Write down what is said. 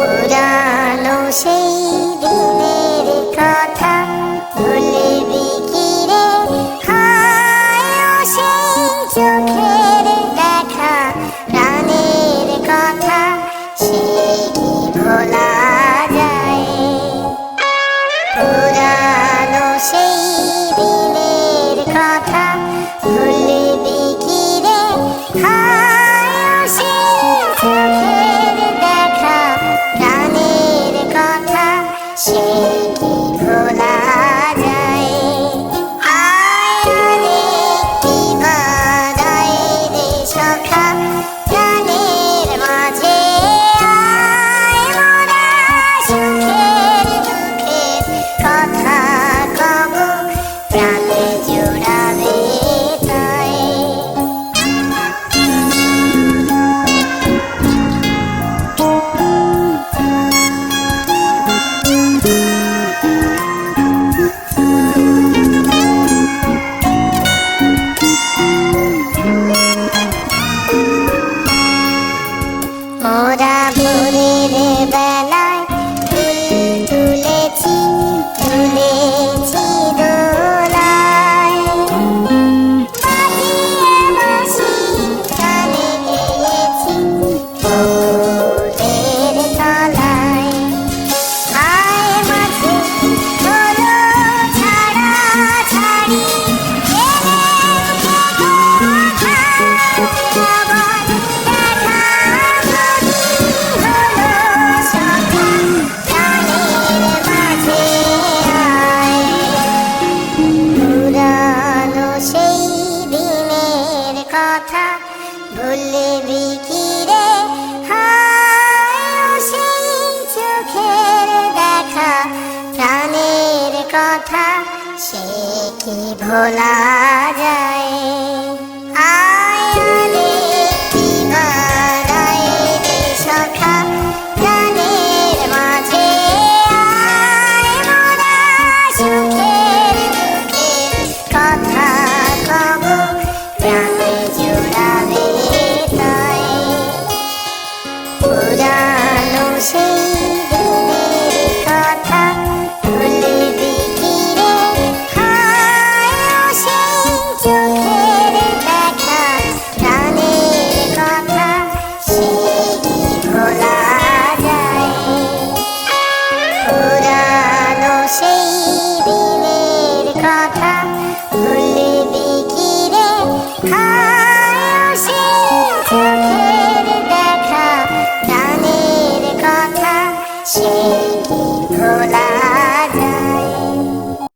পুরানো সেই দিনের কথা ভুলবি কি রে? হায় সেই চোখের দেখা প্রাণের কথা সে কি ভোলা যায়? পুরানো সেই দিনের কথা ভুলবি কি রে? হায় সেই চোখের দেখা প্রাণের কথা সে কি ভোলা যায়? আয় রে কি বাদাই রে সখা প্রাণের মাঝে আয় মোরা সুখের দুঃখের কথা কব প্রাণে জোড়াবে তাই। মোরা ভোরের বেলায় ফুল তুলেছি তুলেছি দোলায়, বাজিয়ে বাঁশি গানে গেয়েছি ফুলের তলায়। আয় মাঝে হলো ছাড়াছাড়ি কথা ভুলবি কি রে? হায় সেই চোখের দেখা প্রাণের কথা সে কি ভোলা যায়? আয় রে কি বাদাই রে সখা প্রাণের মাঝে আয় মোরা সুখের দুঃখের কথা কব প্রাণে জোড়াবে তাই। পুরানো সেই দিনের কথা ভুলবি কি রে? হায় সেই চোখের দেখা প্রাণের কথা সে কি ভোলা যায়? পুরানো সেই দিনের কথা ভুলবি কি রে? হায় সেই চোখের দেখা প্রাণের কথা সে কি ভোলা